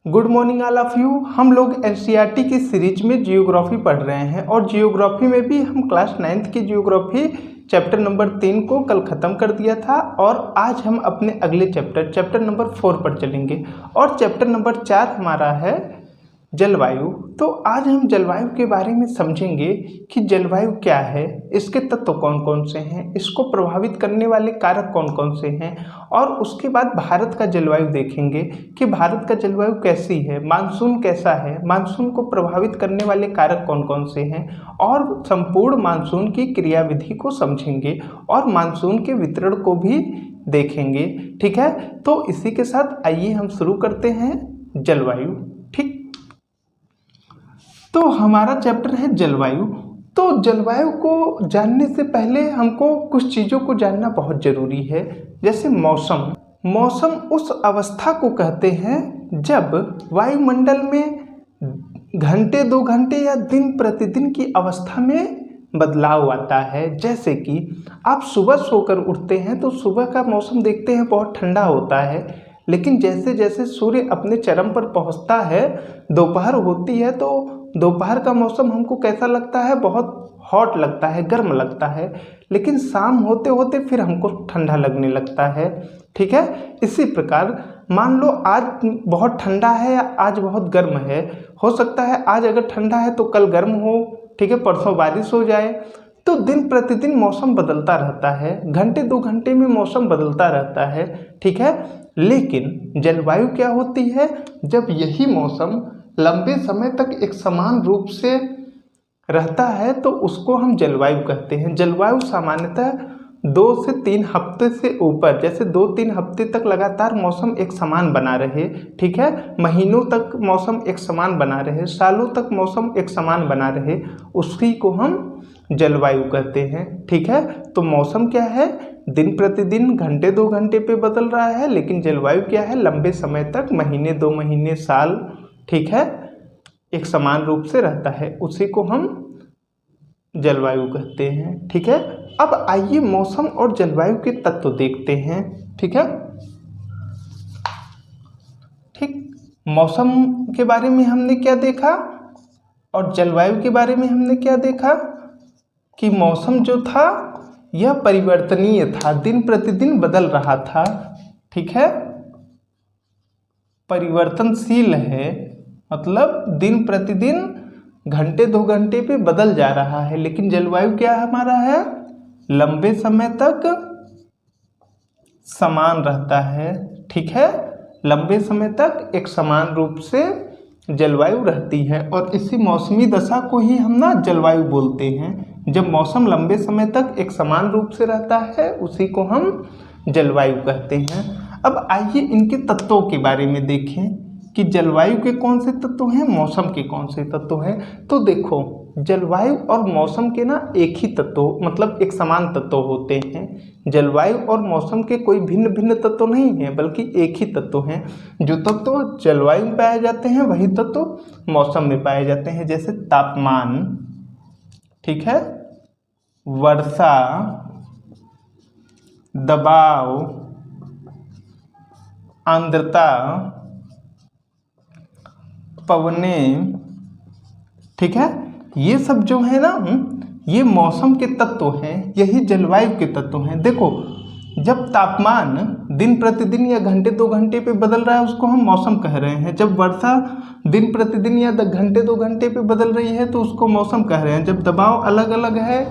Good morning all of you. हम लोग NCERT की सीरीज में जियोग्राफी पढ़ रहे हैं और जियोग्राफी में भी हम क्लास 9th की जियोग्राफी चैप्टर नंबर 3 को कल ख़त्म कर दिया था और आज हम अपने अगले चैप्टर नंबर 4 पर चलेंगे और चैप्टर नंबर 4 हमारा है जलवायु। तो आज हम जलवायु के बारे में समझेंगे कि जलवायु क्या है, इसके तत्व कौन कौन से हैं, इसको प्रभावित करने वाले कारक कौन कौन से हैं और उसके बाद भारत का जलवायु देखेंगे कि भारत का जलवायु कैसी है, मानसून कैसा है, मानसून को प्रभावित करने वाले कारक कौन कौन से हैं और संपूर्ण मानसून की क्रियाविधि को समझेंगे और मानसून के वितरण को भी देखेंगे। ठीक है, तो इसी के साथ आइए हम शुरू करते हैं जलवायु। ठीक, तो हमारा चैप्टर है जलवायु। तो जलवायु को जानने से पहले हमको कुछ चीज़ों को जानना बहुत ज़रूरी है। जैसे मौसम उस अवस्था को कहते हैं जब वायुमंडल में घंटे 2 घंटे या दिन प्रतिदिन की अवस्था में बदलाव आता है। जैसे कि आप सुबह सोकर उठते हैं तो सुबह का मौसम देखते हैं बहुत ठंडा होता है, लेकिन जैसे जैसे सूर्य अपने चरम पर पहुंचता है, दोपहर होती है तो दोपहर का मौसम हमको कैसा लगता है, बहुत हॉट लगता है, गर्म लगता है, लेकिन शाम होते होते फिर हमको ठंडा लगने लगता है। ठीक है, इसी प्रकार मान लो आज बहुत ठंडा है या आज बहुत गर्म है, हो सकता है आज अगर ठंडा है तो कल गर्म हो, ठीक है, परसों बारिश हो जाए। तो दिन प्रतिदिन मौसम बदलता रहता है, घंटे 2 घंटे में मौसम बदलता रहता है। ठीक है, लेकिन जलवायु क्या होती है, जब यही मौसम लंबे समय तक एक समान रूप से रहता है तो उसको हम जलवायु कहते हैं। जलवायु सामान्यतः 2 से 3 हफ्ते से ऊपर, जैसे 2-3 हफ्ते तक लगातार मौसम एक समान बना रहे, ठीक है, महीनों तक मौसम एक समान बना रहे, सालों तक मौसम एक समान बना रहे, उसी को हम जलवायु कहते हैं। ठीक है, तो मौसम क्या है, दिन प्रतिदिन घंटे 2 घंटे पे बदल रहा है, लेकिन जलवायु क्या है, लंबे समय तक, महीने 2 महीने, साल, ठीक है, एक समान रूप से रहता है, उसी को हम जलवायु कहते हैं। ठीक है, अब आइए मौसम और जलवायु के तत्व देखते हैं। ठीक है, ठीक, मौसम के बारे में हमने क्या देखा और जलवायु के बारे में हमने क्या देखा कि मौसम जो था यह परिवर्तनीय था, दिन प्रतिदिन बदल रहा था। ठीक है, परिवर्तनशील है, मतलब दिन प्रतिदिन घंटे 2 घंटे पे बदल जा रहा है। लेकिन जलवायु क्या हमारा है, लंबे समय तक समान रहता है। ठीक है, लंबे समय तक एक समान रूप से जलवायु रहती है और इसी मौसमी दशा को ही हम जलवायु बोलते हैं। जब मौसम लंबे समय तक एक समान रूप से रहता है उसी को हम जलवायु कहते हैं। अब आइए इनके तत्वों के बारे में देखें कि जलवायु के कौन से तत्व हैं, मौसम के कौन से तत्व हैं। तो देखो, जलवायु और मौसम के एक ही तत्व, मतलब एक समान तत्व होते हैं। जलवायु और मौसम के कोई भिन्न भिन्न तत्व नहीं है, बल्कि एक ही तत्व हैं। जो तत्व जलवायु में पाए जाते हैं वही तत्व मौसम में पाए जाते हैं। जैसे तापमान, ठीक है, वर्षा, दबाव, आर्द्रता, पवनें, ठीक है, ये सब जो है ना, ये मौसम के तत्व हैं, यही जलवायु के तत्व हैं। देखो, जब तापमान दिन प्रतिदिन या घंटे 2 घंटे पे बदल रहा है उसको हम मौसम कह रहे हैं। जब वर्षा दिन प्रतिदिन या घंटे 2 घंटे पे बदल रही है तो उसको मौसम कह रहे हैं। जब दबाव अलग अलग है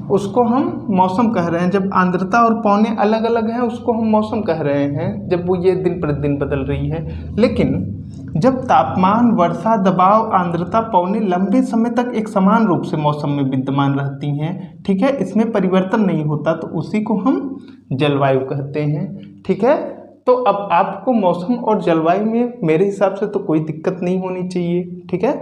उसको हम मौसम कह रहे हैं। जब आर्द्रता और पौने अलग अलग हैं उसको हम मौसम कह रहे हैं, जब वो ये दिन प्रतिदिन बदल रही है। लेकिन जब तापमान, वर्षा, दबाव, आर्द्रता, पौने लंबे समय तक एक समान रूप से मौसम में विद्यमान रहती हैं, ठीक है, इसमें परिवर्तन नहीं होता, तो उसी को हम जलवायु कहते हैं। ठीक है, तो अब आपको मौसम और जलवायु में मेरे हिसाब से तो कोई दिक्कत नहीं होनी चाहिए। ठीक है,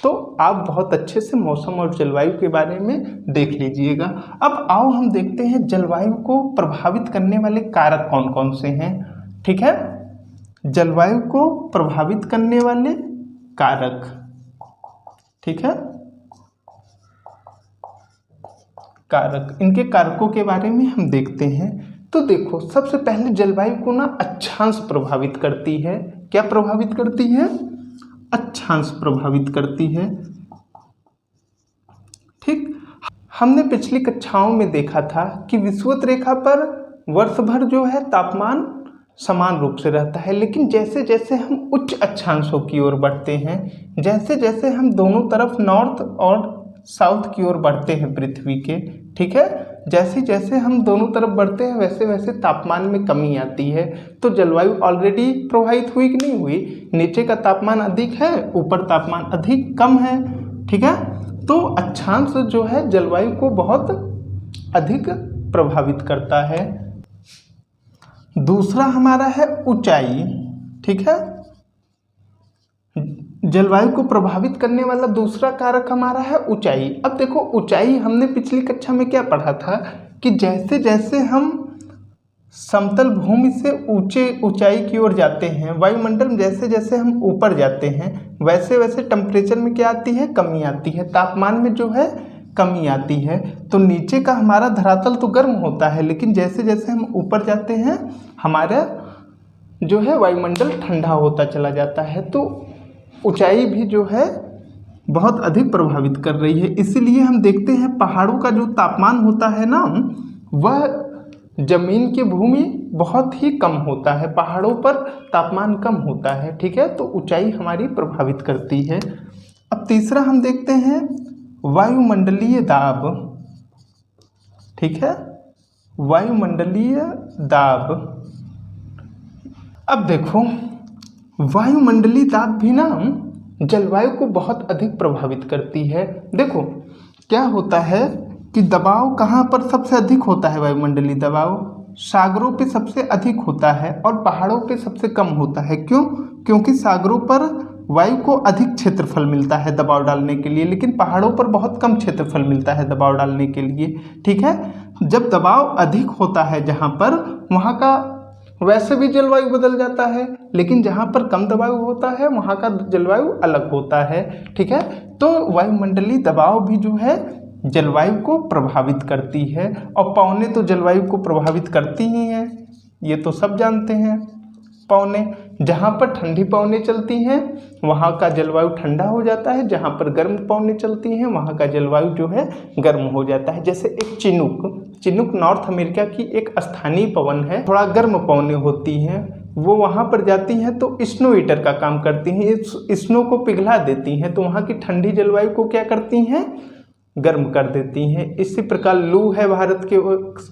तो आप बहुत अच्छे से मौसम और जलवायु के बारे में देख लीजिएगा। अब आओ हम देखते हैं जलवायु को प्रभावित करने वाले कारक कौन कौन से हैं। ठीक है, जलवायु को प्रभावित करने वाले कारक, ठीक है, कारक, इनके कारकों के बारे में हम देखते हैं। तो देखो सबसे पहले जलवायु को ना अक्षांश प्रभावित करती है। क्या प्रभावित करती है? अक्षांश प्रभावित करती है। ठीक, हमने पिछली कक्षाओं में देखा था कि विषुवत रेखा पर वर्ष भर जो है तापमान समान रूप से रहता है, लेकिन जैसे जैसे हम उच्च अक्षांशों की ओर बढ़ते हैं, जैसे जैसे हम दोनों तरफ नॉर्थ और साउथ की ओर बढ़ते हैं पृथ्वी के, ठीक है, जैसे जैसे हम दोनों तरफ बढ़ते हैं वैसे वैसे तापमान में कमी आती है। तो जलवायु ऑलरेडी प्रभावित हुई कि नहीं हुई? नीचे का तापमान अधिक है, ऊपर तापमान अधिक कम है, ठीक है। तो अक्षांश जो है जलवायु को बहुत अधिक प्रभावित करता है। दूसरा हमारा है ऊंचाई, ठीक है। जलवायु को प्रभावित करने वाला दूसरा कारक हमारा है ऊंचाई। अब देखो ऊंचाई, हमने पिछली कक्षा में क्या पढ़ा था कि जैसे जैसे हम समतल भूमि से ऊंचाई की ओर जाते हैं, वायुमंडल में जैसे जैसे हम ऊपर जाते हैं वैसे वैसे टेम्परेचर में क्या आती है? कमी आती है, तापमान में जो है कमी आती है। तो नीचे का हमारा धरातल तो गर्म होता है, लेकिन जैसे जैसे हम ऊपर जाते हैं हमारा जो है वायुमंडल ठंडा होता चला जाता है। तो ऊंचाई भी जो है बहुत अधिक प्रभावित कर रही है। इसीलिए हम देखते हैं पहाड़ों का जो तापमान होता है ना, वह जमीन की भूमि बहुत ही कम होता है, पहाड़ों पर तापमान कम होता है, ठीक है। तो ऊंचाई हमारी प्रभावित करती है। अब तीसरा हम देखते हैं वायुमंडलीय दाब, ठीक है, वायुमंडलीय दाब। अब देखो वायुमंडलीय दाब भी ना जलवायु को बहुत अधिक प्रभावित करती है। देखो क्या होता है कि दबाव कहाँ पर सबसे अधिक होता है? वायुमंडलीय दबाव सागरों पे सबसे अधिक होता है और पहाड़ों पे सबसे कम होता है। क्यों? क्योंकि सागरों पर वायु को अधिक क्षेत्रफल मिलता है दबाव डालने के लिए, लेकिन पहाड़ों पर बहुत कम क्षेत्रफल मिलता है दबाव डालने के लिए, ठीक है। जब दबाव अधिक होता है जहाँ पर, वहाँ का वैसे भी जलवायु बदल जाता है, लेकिन जहाँ पर कम दबाव होता है वहाँ का जलवायु अलग होता है, ठीक है। तो वायुमंडलीय दबाव भी जो है जलवायु को प्रभावित करती है, और पवनें तो जलवायु को प्रभावित करती ही हैं, ये तो सब जानते हैं। पवनें, जहाँ पर ठंडी पवनें चलती हैं वहाँ का जलवायु ठंडा हो जाता है, जहाँ पर गर्म पवनें चलती हैं वहाँ का जलवायु जो है गर्म हो जाता है। जैसे एक चिनूक नॉर्थ अमेरिका की एक स्थानीय पवन है, थोड़ा गर्म पवनें होती हैं, वो वहाँ पर जाती हैं तो स्नो ईटर का काम करती हैं, ये स्नो को पिघला देती हैं, तो वहाँ की ठंडी जलवायु को क्या करती हैं? गर्म कर देती हैं। इसी प्रकार लू है भारत के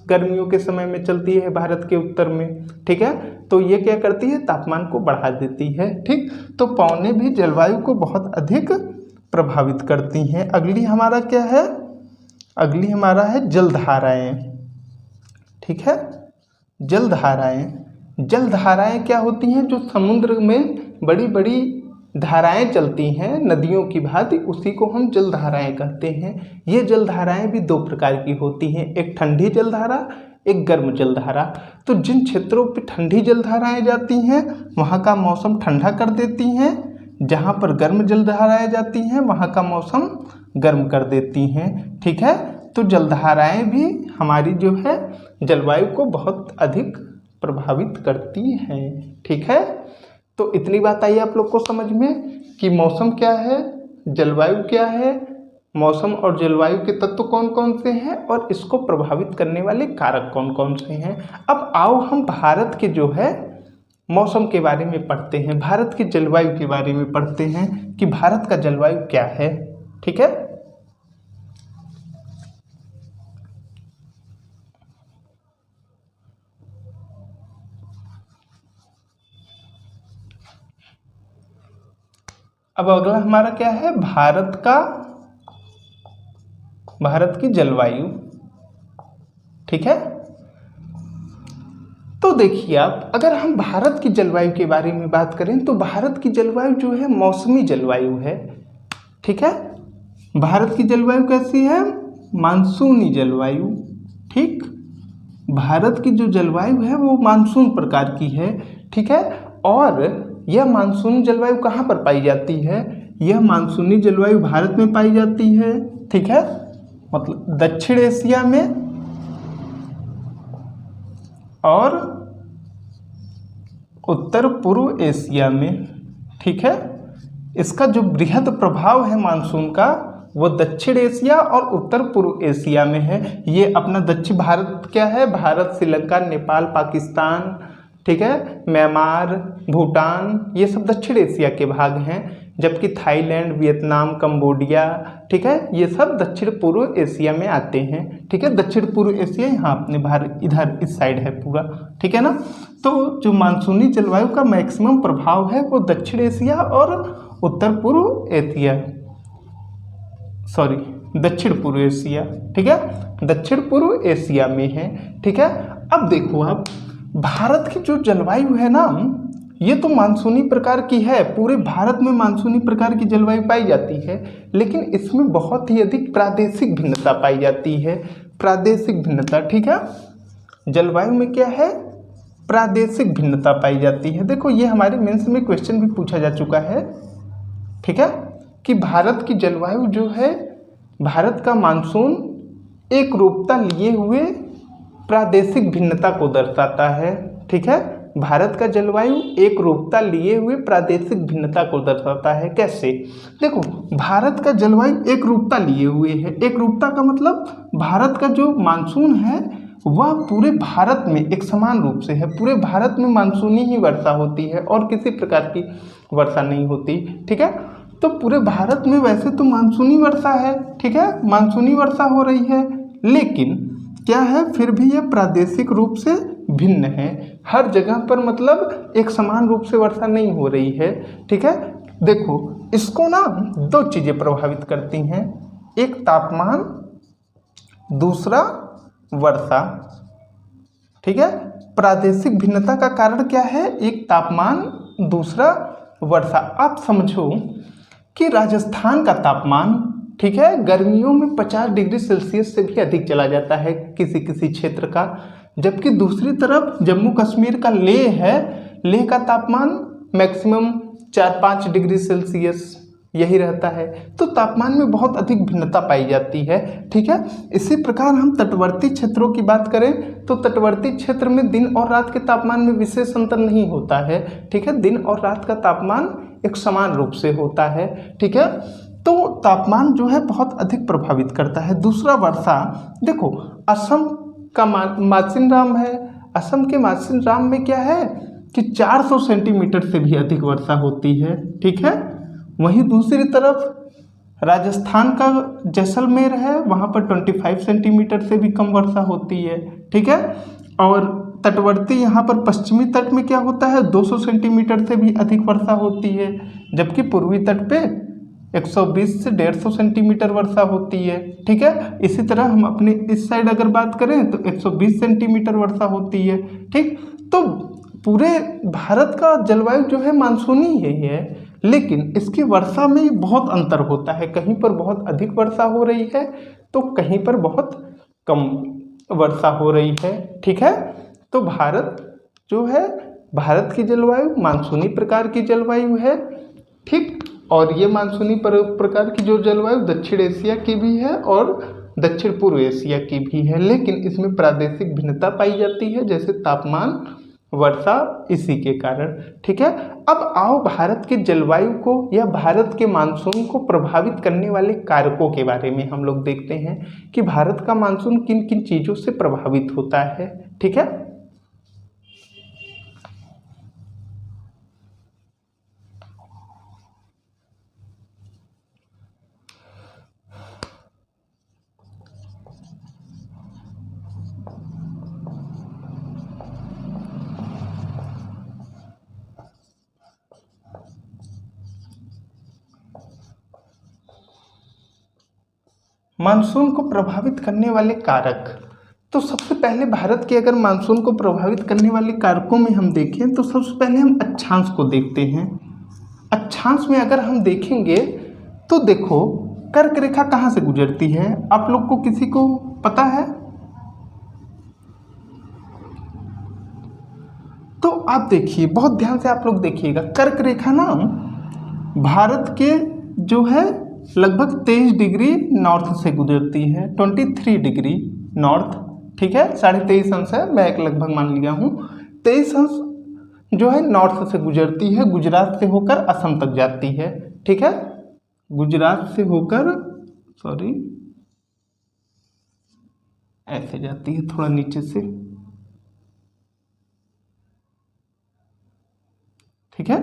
गर्मियों के समय में चलती है भारत के उत्तर में, ठीक है। तो ये क्या करती है? तापमान को बढ़ा देती है, ठीक। तो पवनें भी जलवायु को बहुत अधिक प्रभावित करती हैं। अगली हमारा क्या है? अगली हमारा है जलधाराएं, ठीक है। जलधाराएं क्या होती हैं? जो समुद्र में बड़ी बड़ी धाराएं चलती हैं नदियों की भांति, उसी को हम जलधाराएं कहते हैं। ये जलधाराएं भी दो प्रकार की होती हैं, एक ठंडी जलधारा, एक गर्म जलधारा। तो जिन क्षेत्रों पे ठंडी जलधाराएं जाती हैं वहाँ का मौसम ठंडा कर देती हैं, जहाँ पर गर्म जलधाराएं जाती हैं वहाँ का मौसम गर्म कर देती हैं, ठीक है। तो जलधाराएं भी हमारी जो है जलवायु को बहुत अधिक प्रभावित करती हैं, ठीक है। तो इतनी बात आई आप लोग को समझ में कि मौसम क्या है, जलवायु क्या है, मौसम और जलवायु के तत्व कौन कौन से हैं और इसको प्रभावित करने वाले कारक कौन कौन से हैं। अब आओ हम भारत के जो है मौसम के बारे में पढ़ते हैं, भारत की जलवायु के बारे में पढ़ते हैं कि भारत का जलवायु क्या है, ठीक है। अब अगला हमारा क्या है? भारत की जलवायु, ठीक है। तो देखिए आप, अगर हम भारत की जलवायु के बारे में बात करें तो भारत की जलवायु जो है मौसमी जलवायु है, ठीक है। भारत की जलवायु कैसी है? मानसूनी जलवायु, ठीक। भारत की जो जलवायु है वो मानसून प्रकार की है, ठीक है। और यह मानसूनी जलवायु कहाँ पर पाई जाती है? यह मानसूनी जलवायु भारत में पाई जाती है, ठीक है। मतलब दक्षिण एशिया में और उत्तर पूर्व एशिया में। ठीक है, इसका जो बृहद प्रभाव है मानसून का वो दक्षिण एशिया और उत्तर पूर्व एशिया में है। ये अपना दक्षिण भारत क्या है, भारत, श्रीलंका, नेपाल, पाकिस्तान, ठीक है, म्यांमार, भूटान, ये सब दक्षिण एशिया के भाग हैं। जबकि थाईलैंड, वियतनाम, कंबोडिया, ठीक है, ये सब दक्षिण पूर्व एशिया में आते हैं। ठीक है, दक्षिण पूर्व एशिया यहाँ अपने भारत इधर इस साइड है पूरा। ठीक है ना। तो जो मानसूनी जलवायु का मैक्सिमम प्रभाव है वो दक्षिण एशिया और उत्तर पूर्व एशिया, दक्षिण पूर्व एशिया, ठीक है, दक्षिण पूर्व एशिया में है। ठीक है, अब देखो आप भारत की जो जलवायु है ना, ये तो मानसूनी प्रकार की है, पूरे भारत में मानसूनी प्रकार की जलवायु पाई जाती है, लेकिन इसमें बहुत ही अधिक प्रादेशिक भिन्नता पाई जाती है। प्रादेशिक भिन्नता, ठीक है, जलवायु में क्या है, प्रादेशिक भिन्नता पाई जाती है। देखो ये हमारे मेंस में क्वेश्चन भी पूछा जा चुका है। ठीक है, कि भारत की जलवायु जो है, भारत का मानसून एक रूपता लिए हुए प्रादेशिक भिन्नता को दर्शाता है। ठीक है, भारत का जलवायु एक रूपता लिए हुए प्रादेशिक भिन्नता को दर्शाता है। कैसे? देखो भारत का जलवायु एक रूपता लिए हुए है। एक रूपता का मतलब भारत का जो मानसून है वह पूरे भारत में एक समान रूप से है। पूरे भारत में मानसूनी ही वर्षा होती है और किसी प्रकार की वर्षा नहीं होती। ठीक है, तो पूरे भारत में वैसे तो मानसूनी वर्षा है, ठीक है, मानसूनी वर्षा हो रही है, लेकिन क्या है, फिर भी ये प्रादेशिक रूप से भिन्न है। हर जगह पर मतलब एक समान रूप से वर्षा नहीं हो रही है। ठीक है, देखो इसको ना दो चीज़ें प्रभावित करती हैं, एक तापमान, दूसरा वर्षा। ठीक है, प्रादेशिक भिन्नता का कारण क्या है, एक तापमान, दूसरा वर्षा। आप समझो कि राजस्थान का तापमान, ठीक है, गर्मियों में 50 डिग्री सेल्सियस से भी अधिक चला जाता है किसी किसी क्षेत्र का, जबकि दूसरी तरफ जम्मू कश्मीर का लेह है, लेह का तापमान मैक्सिमम 4-5 डिग्री सेल्सियस यही रहता है। तो तापमान में बहुत अधिक भिन्नता पाई जाती है। ठीक है, इसी प्रकार हम तटवर्ती क्षेत्रों की बात करें तो तटवर्ती क्षेत्र में दिन और रात के तापमान में विशेष अंतर नहीं होता है। ठीक है, दिन और रात का तापमान एक समान रूप से होता है। ठीक है, तो तापमान जो है बहुत अधिक प्रभावित करता है। दूसरा वर्षा, देखो असम का मासिनराम है, असम के मासिनराम में क्या है कि 400 सेंटीमीटर से भी अधिक वर्षा होती है। ठीक है, वहीं दूसरी तरफ राजस्थान का जैसलमेर है, वहाँ पर 25 सेंटीमीटर से भी कम वर्षा होती है। ठीक है, और तटवर्ती यहाँ पर पश्चिमी तट में क्या होता है, 200 सेंटीमीटर से भी अधिक वर्षा होती है, जबकि पूर्वी तट पे 120 से 150 सेंटीमीटर वर्षा होती है। ठीक है, इसी तरह हम अपने इस साइड अगर बात करें तो 120 सेंटीमीटर वर्षा होती है। ठीक, तो पूरे भारत का जलवायु जो है मानसूनी ही है, लेकिन इसकी वर्षा में बहुत अंतर होता है। कहीं पर बहुत अधिक वर्षा हो रही है तो कहीं पर बहुत कम वर्षा हो रही है। ठीक है, तो भारत जो है, भारत की जलवायु मानसूनी प्रकार की जलवायु है। ठीक, और ये मानसूनी प्रकार की जो जलवायु दक्षिण एशिया की भी है और दक्षिण पूर्व एशिया की भी है, लेकिन इसमें प्रादेशिक भिन्नता पाई जाती है, जैसे तापमान, वर्षा, इसी के कारण। ठीक है, अब आओ भारत के जलवायु को या भारत के मानसून को प्रभावित करने वाले कारकों के बारे में हम लोग देखते हैं कि भारत का मानसून किन किन चीज़ों से प्रभावित होता है। ठीक है, मानसून को प्रभावित करने वाले कारक, तो सबसे पहले भारत के अगर मानसून को प्रभावित करने वाले कारकों में हम देखें तो सबसे पहले हम अक्षांश को देखते हैं। अक्षांश में अगर हम देखेंगे तो देखो कर्क रेखा कहाँ से गुजरती है, आप लोग को किसी को पता है? तो आप देखिए, बहुत ध्यान से आप लोग देखिएगा, कर्क रेखा ना भारत के जो है लगभग 23 डिग्री नॉर्थ से गुजरती है, 23 डिग्री नॉर्थ। ठीक है, 23.5 अंश है, मैं एक लगभग मान लिया हूँ। 23 अंश जो है नॉर्थ से गुजरती है, गुजरात से होकर असम तक जाती है। ठीक है, गुजरात से होकर ऐसे जाती है, थोड़ा नीचे से। ठीक है,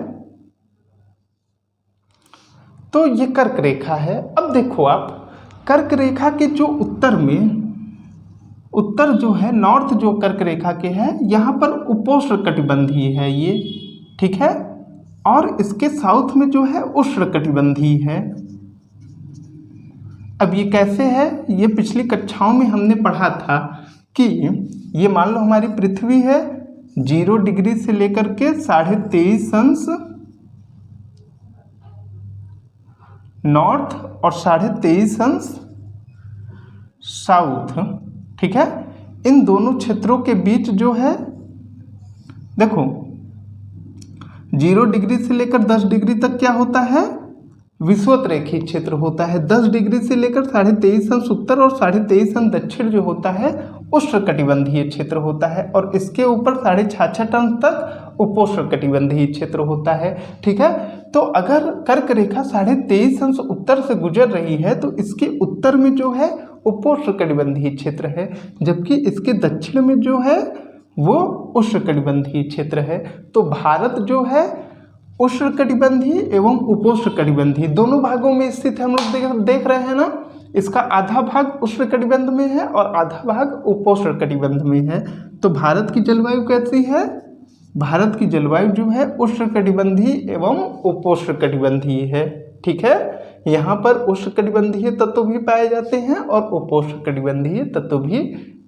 तो ये कर्क रेखा है। अब देखो आप, कर्क रेखा के जो उत्तर जो है, नॉर्थ जो कर्क रेखा के है, यहाँ पर उपोष्णकटिबंधीय है ये। ठीक है, और इसके साउथ में जो है उष्णकटिबंधीय है। अब ये कैसे है, ये पिछली कक्षाओं में हमने पढ़ा था कि ये मान लो हमारी पृथ्वी है, 0 डिग्री से लेकर के 23.5 अंश नॉर्थ और 23.5 अंश साउथ। ठीक है, इन दोनों क्षेत्रों के बीच जो है, देखो 0 डिग्री से लेकर 10 डिग्री तक क्या होता है, विषुवत रेखीय क्षेत्र होता है। 10 डिग्री से लेकर 23.5 अंश उत्तर और 23.5 अंश दक्षिण जो होता है उष्णकटिबंधीय क्षेत्र होता है, और इसके ऊपर 66.5 अंश तक उपोष्णकटिबंधीय क्षेत्र होता है। ठीक है, तो अगर कर्क रेखा 23.5 अंश उत्तर से गुजर रही है तो इसके उत्तर में जो है उपोष्णकटिबंधीय क्षेत्र है, जबकि इसके दक्षिण में जो है वो उष्णकटिबंधीय क्षेत्र है। तो भारत जो है उष्णकटिबंधीय एवं उपोष्णकटिबंधीय दोनों भागों में स्थित है। हम लोग देख रहे हैं ना, इसका आधा भाग उष्णकटिबंध में है और आधा भाग उपोष्णकटिबंध में है। तो भारत की जलवायु कैसी है, भारत की जलवायु जो है उष्णकटिबंधीय एवं उपोष्णकटिबंधीय है। ठीक है, यहाँ पर उष्णकटिबंधीय तत्व भी पाए जाते हैं और उपोष्णकटिबंधीय तत्व भी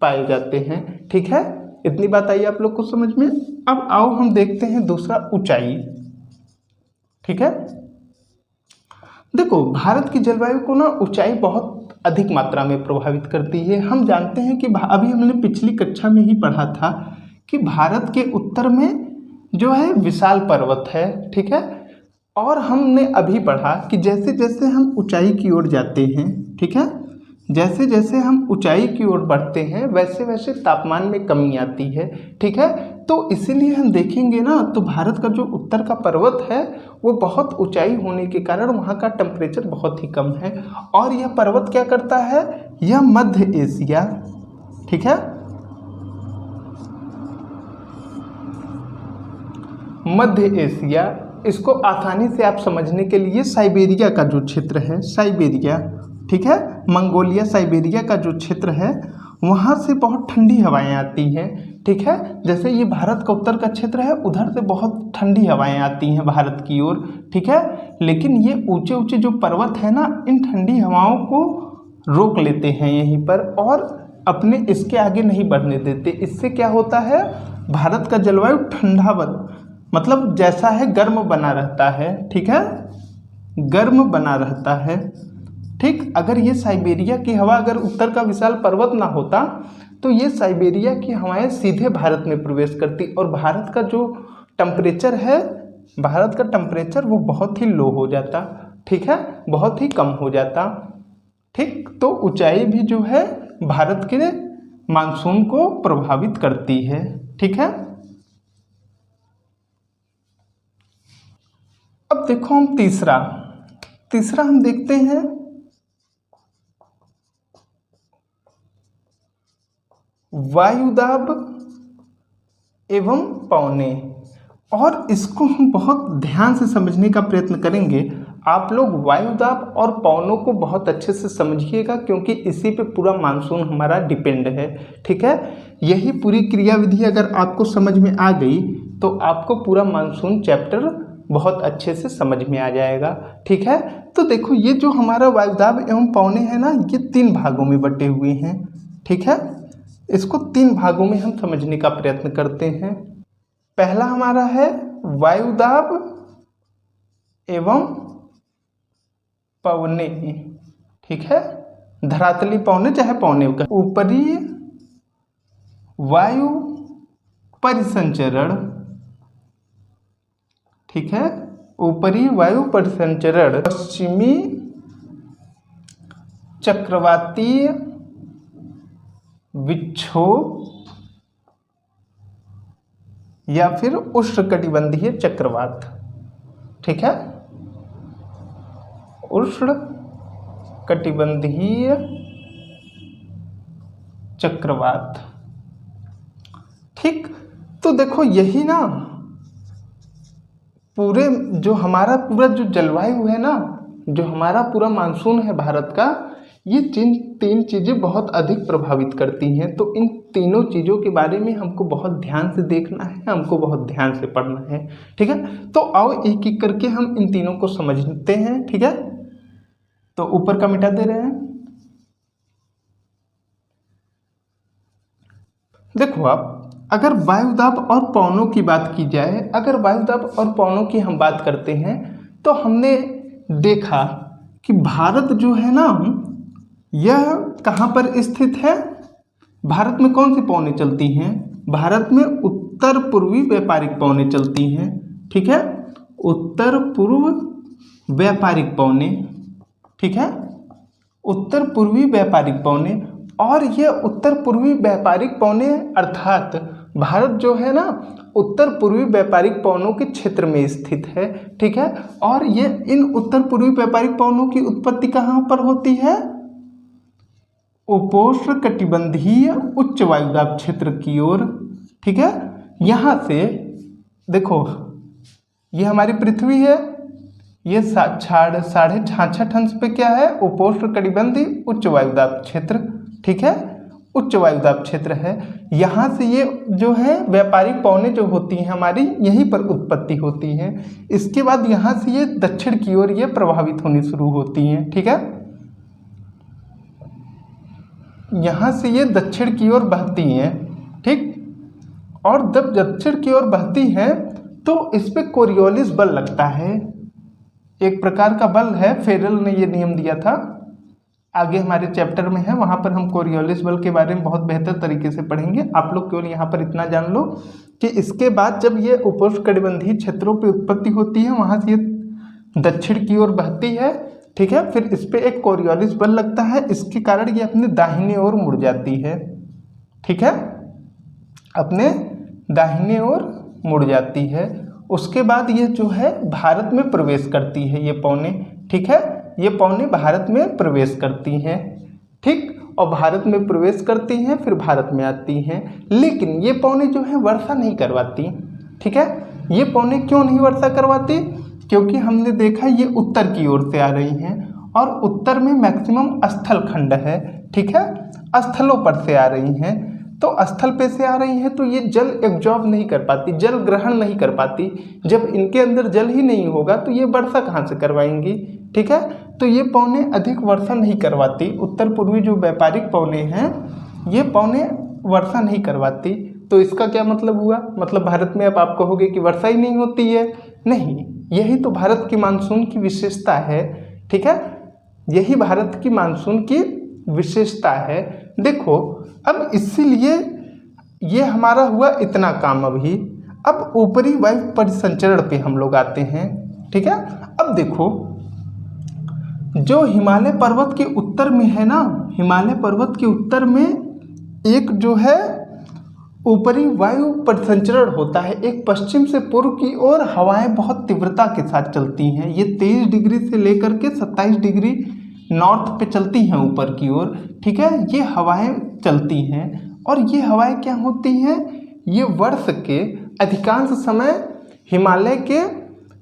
पाए जाते हैं। ठीक है, इतनी बात आई आप लोग को समझ में। अब आओ हम देखते हैं दूसरा, ऊंचाई। ठीक है, देखो भारत की जलवायु को ना ऊंचाई बहुत अधिक मात्रा में प्रभावित करती है। हम जानते हैं कि अभी हमने पिछली कक्षा में ही पढ़ा था कि भारत के उत्तर में जो है विशाल पर्वत है। ठीक है, और हमने अभी पढ़ा कि जैसे जैसे हम ऊंचाई की ओर जाते हैं, ठीक है, जैसे जैसे हम ऊंचाई की ओर बढ़ते हैं वैसे वैसे तापमान में कमी आती है। ठीक है, तो इसीलिए हम देखेंगे ना, तो भारत का जो उत्तर का पर्वत है वो बहुत ऊंचाई होने के कारण वहाँ का टेम्परेचर बहुत ही कम है। और यह पर्वत क्या करता है, यह मध्य एशिया, ठीक है, मध्य एशिया, इसको आसानी से आप समझने के लिए साइबेरिया का जो क्षेत्र है, साइबेरिया, ठीक है, मंगोलिया साइबेरिया का जो क्षेत्र है वहाँ से बहुत ठंडी हवाएं आती हैं। ठीक है, जैसे ये भारत का उत्तर का क्षेत्र है, उधर से बहुत ठंडी हवाएं आती हैं भारत की ओर। ठीक है, लेकिन ये ऊंचे ऊंचे जो पर्वत है ना, इन ठंडी हवाओं को रोक लेते हैं यहीं पर और अपने इसके आगे नहीं बढ़ने देते। इससे क्या होता है, भारत का जलवायु ठंडा मतलब जैसा है गर्म बना रहता है। ठीक है, गर्म बना रहता है। ठीक, अगर ये साइबेरिया की हवा, अगर उत्तर का विशाल पर्वत ना होता तो ये साइबेरिया की हवाएं सीधे भारत में प्रवेश करती और भारत का जो टेम्परेचर है, भारत का टेम्परेचर वो बहुत ही लो हो जाता। ठीक है, बहुत ही कम हो जाता। ठीक, तो ऊंचाई भी जो है भारत के मानसून को प्रभावित करती है। ठीक है, अब देखो हम तीसरा हम देखते हैं वायुदाब एवं पवने, और इसको हम बहुत ध्यान से समझने का प्रयत्न करेंगे। आप लोग वायुदाब और पवनों को बहुत अच्छे से समझिएगा क्योंकि इसी पे पूरा मानसून हमारा डिपेंड है। ठीक है, यही पूरी क्रियाविधि अगर आपको समझ में आ गई तो आपको पूरा मानसून चैप्टर बहुत अच्छे से समझ में आ जाएगा। ठीक है, तो देखो ये जो हमारा वायुदाब एवं पवने है ना, ये 3 भागों में बटे हुए हैं। ठीक है, इसको 3 भागों में हम समझने का प्रयत्न करते हैं। पहला हमारा है वायुदाब एवं पवने। ठीक है, धरातली पवने चाहे पवने का, ऊपरी वायु परिसंचरण। ठीक है, ऊपरी वायु परिसंचरण, पश्चिमी चक्रवातीय विक्षोभ या फिर उष्णकटिबंधीय चक्रवात। ठीक है, उष्णकटिबंधीय चक्रवात। ठीक, तो देखो यही ना पूरे जो हमारा पूरा जो जलवायु है ना, जो हमारा पूरा मानसून है भारत का, ये तीन चीज़ें बहुत अधिक प्रभावित करती हैं। तो इन तीनों चीज़ों के बारे में हमको बहुत ध्यान से देखना है, हमको बहुत ध्यान से पढ़ना है। ठीक है, तो आओ एक एक करके हम इन तीनों को समझते हैं। ठीक है, तो ऊपर का मिटा दे रहे हैं। देखो आप, अगर वायुदाब और पवनों की बात की जाए, अगर वायुदाब और पवनों की हम बात करते हैं तो हमने देखा कि भारत जो है ना, यह कहाँ पर स्थित है। भारत में कौन सी पवनें चलती हैं? भारत में उत्तर पूर्वी व्यापारिक पवनें चलती हैं। ठीक है, उत्तर पूर्व व्यापारिक पवनें। ठीक है, उत्तर पूर्वी व्यापारिक पवनें। और ये उत्तर पूर्वी व्यापारिक पवनें अर्थात भारत जो है ना, उत्तर पूर्वी व्यापारिक पवनों के क्षेत्र में स्थित है। ठीक है, और ये इन उत्तर पूर्वी व्यापारिक पवनों की उत्पत्ति कहाँ पर होती है? उपोष्ण कटिबंधीय उच्च वायुदाब क्षेत्र की ओर। ठीक है, यहाँ से देखो, ये हमारी पृथ्वी है, ये 66.5 अंश पे क्या है? उपोष्ण कटिबंधीय उच्च वायुदाब क्षेत्र। ठीक है, उच्च वायुदाब क्षेत्र है। यहाँ से ये जो है व्यापारिक पवनें जो होती हैं हमारी, यहीं पर उत्पत्ति होती हैं। इसके बाद यहाँ से ये दक्षिण की ओर ये प्रभावित होनी शुरू होती हैं। ठीक है, यहाँ से ये दक्षिण की ओर बहती हैं। ठीक, और जब दक्षिण की ओर बहती हैं तो इस पे कोरियोलिस बल लगता है, एक प्रकार का बल है। फेरल ने ये नियम दिया था, आगे हमारे चैप्टर में है, वहाँ पर हम कोरियोलिस बल के बारे में बहुत बेहतर तरीके से पढ़ेंगे। आप लोग केवल यहाँ पर इतना जान लो कि इसके बाद जब ये उपोष्णकटिबंधीय क्षेत्रों पे उत्पत्ति होती है, वहाँ से ये दक्षिण की ओर बहती है। ठीक है, फिर इस पे एक कोरियोलिस बल लगता है, इसके कारण ये अपने दाहिने ओर मुड़ जाती है। ठीक है, अपने दाहिने ओर मुड़ जाती है। उसके बाद ये जो है भारत में प्रवेश करती है ये पवनें। ठीक है, ये पवनें भारत में प्रवेश करती हैं। ठीक, और भारत में प्रवेश करती हैं, फिर भारत में आती हैं। लेकिन ये पवनें जो है वर्षा नहीं करवाती। ठीक है, ये पवनें क्यों नहीं वर्षा करवाती? क्योंकि हमने देखा ये उत्तर की ओर से आ रही हैं, और उत्तर में मैक्सिमम स्थल खंड है। ठीक है, स्थलों पर से आ रही हैं, तो स्थल पे से आ रही हैं तो ये जल एब्जॉर्ब नहीं कर पाती, जल ग्रहण नहीं कर पाती। जब इनके अंदर जल ही नहीं होगा तो ये वर्षा कहाँ से करवाएंगी? ठीक है, तो ये पवनें अधिक वर्षा नहीं करवाती। उत्तर पूर्वी जो व्यापारिक पवनें हैं, ये पवनें वर्षा नहीं करवाती। तो इसका क्या मतलब हुआ? मतलब भारत में अब आप कहोगे कि वर्षा ही नहीं होती है। नहीं, यही तो भारत की मानसून की विशेषता है। ठीक है, यही भारत की मानसून की विशेषता है। देखो, अब इसीलिए ये हमारा हुआ इतना काम। अभी अब ऊपरी वायु परिसंचरण पे हम लोग आते हैं। ठीक है, अब देखो, जो हिमालय पर्वत के उत्तर में है ना, हिमालय पर्वत के उत्तर में एक जो है ऊपरी वायु परिसंचरण होता है। एक पश्चिम से पूर्व की ओर हवाएं बहुत तीव्रता के साथ चलती हैं। ये 23 डिग्री से लेकर के 27 डिग्री नॉर्थ पे चलती हैं ऊपर की ओर। ठीक है, ये हवाएं चलती हैं, और ये हवाएं क्या होती हैं? ये वर्ष के अधिकांश समय हिमालय के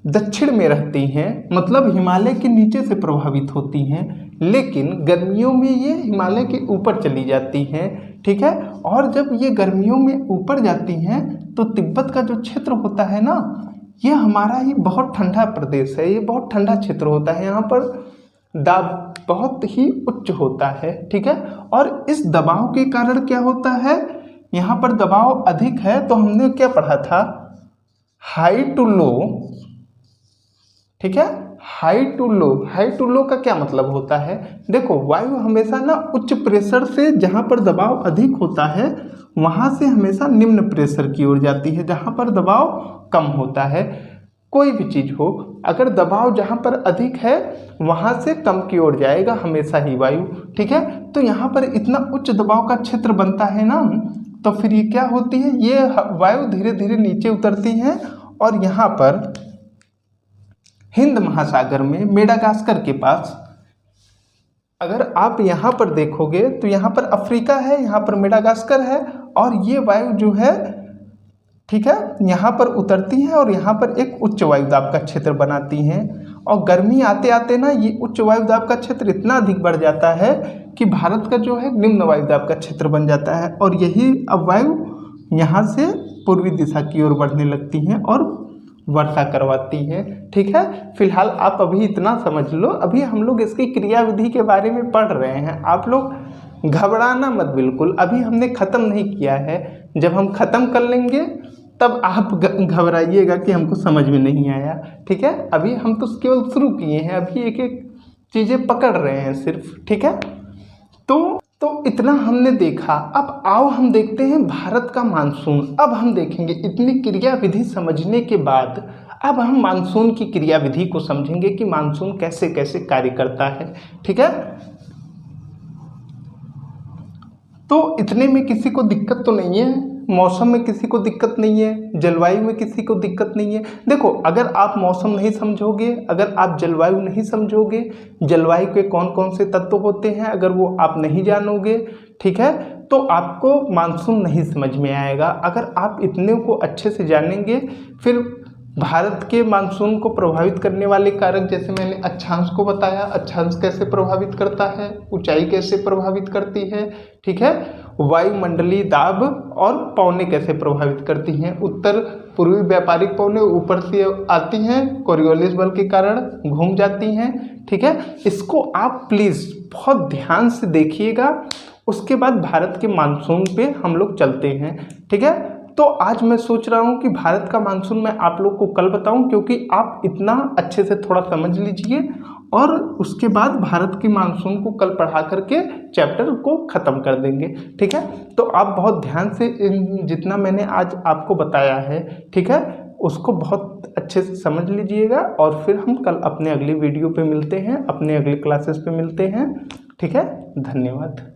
दक्षिण में रहती हैं, मतलब हिमालय के नीचे से प्रभावित होती हैं। लेकिन गर्मियों में ये हिमालय के ऊपर चली जाती हैं। ठीक है, और जब ये गर्मियों में ऊपर जाती हैं तो तिब्बत का जो क्षेत्र होता है ना, ये हमारा ही बहुत ठंडा प्रदेश है, ये बहुत ठंडा क्षेत्र होता है। यहाँ पर दाब बहुत ही उच्च होता है। ठीक है, और इस दबाव के कारण क्या होता है? यहाँ पर दबाव अधिक है, तो हमने क्या पढ़ा था? High to low. ठीक है, high to low. High to low का क्या मतलब होता है? देखो, वायु हमेशा ना उच्च प्रेशर से, जहाँ पर दबाव अधिक होता है वहाँ से हमेशा निम्न प्रेशर की ओर जाती है, जहाँ पर दबाव कम होता है। कोई भी चीज़ हो, अगर दबाव जहाँ पर अधिक है वहाँ से कम की ओर जाएगा हमेशा ही वायु। ठीक है, तो यहाँ पर इतना उच्च दबाव का क्षेत्र बनता है ना, तो फिर ये क्या होती है, ये वायु धीरे धीरे नीचे उतरती हैं और यहाँ पर हिंद महासागर में मेडागास्कर के पास, अगर आप यहाँ पर देखोगे तो यहाँ पर अफ्रीका है, यहाँ पर मेडागास्कर है, और ये वायु जो है, ठीक है, यहाँ पर उतरती हैं और यहाँ पर एक उच्च वायुदाब का क्षेत्र बनाती हैं। और गर्मी आते आते ना ये उच्च वायुदाब का क्षेत्र इतना अधिक बढ़ जाता है कि भारत का जो है निम्न वायुदाब का क्षेत्र बन जाता है, और यही अब वायु यहाँ से पूर्वी दिशा की ओर बढ़ने लगती हैं और वर्षा करवाती हैं। ठीक है, फिलहाल आप अभी इतना समझ लो, अभी हम लोग इसकी क्रिया विधि के बारे में पढ़ रहे हैं, आप लोग घबराना मत बिल्कुल, अभी हमने ख़त्म नहीं किया है। जब हम ख़त्म कर लेंगे तब आप घबराइएगा कि हमको समझ में नहीं आया। ठीक है, अभी हम तो केवल शुरू किए हैं, अभी एक एक चीज़ें पकड़ रहे हैं सिर्फ। ठीक है, तो इतना हमने देखा, अब आओ हम देखते हैं भारत का मानसून। अब हम देखेंगे, इतनी क्रिया विधि समझने के बाद अब हम मानसून की क्रिया विधि को समझेंगे कि मानसून कैसे कैसे कार्य करता है। ठीक है, तो इतने में किसी को दिक्कत तो नहीं है, मौसम में किसी को दिक्कत नहीं है, जलवायु में किसी को दिक्कत नहीं है। देखो, अगर आप मौसम नहीं समझोगे, अगर आप जलवायु नहीं समझोगे, जलवायु के कौन कौन से तत्व होते हैं अगर वो आप नहीं जानोगे, ठीक है, तो आपको मानसून नहीं समझ में आएगा। अगर आप इतने को अच्छे से जानेंगे, फिर भारत के मानसून को प्रभावित करने वाले कारक, जैसे मैंने अक्षांश को बताया, अक्षांश कैसे प्रभावित करता है, ऊंचाई कैसे प्रभावित करती है, ठीक है, वायुमंडलीय दाब और पवनें कैसे प्रभावित करती हैं। उत्तर पूर्वी व्यापारिक पवनें ऊपर से आती हैं, कोरियोलिस बल के कारण घूम जाती हैं। ठीक है, इसको आप प्लीज़ बहुत ध्यान से देखिएगा। उसके बाद भारत के मानसून पे हम लोग चलते हैं। ठीक है, तो आज मैं सोच रहा हूँ कि भारत का मानसून मैं आप लोग को कल बताऊँ, क्योंकि आप इतना अच्छे से थोड़ा समझ लीजिए और उसके बाद भारत के मानसून को कल पढ़ा करके चैप्टर को ख़त्म कर देंगे। ठीक है, तो आप बहुत ध्यान से जितना मैंने आज आपको बताया है, ठीक है, उसको बहुत अच्छे से समझ लीजिएगा और फिर हम कल अपने अगली वीडियो पे मिलते हैं, अपने अगली क्लासेस पे मिलते हैं। ठीक है, धन्यवाद।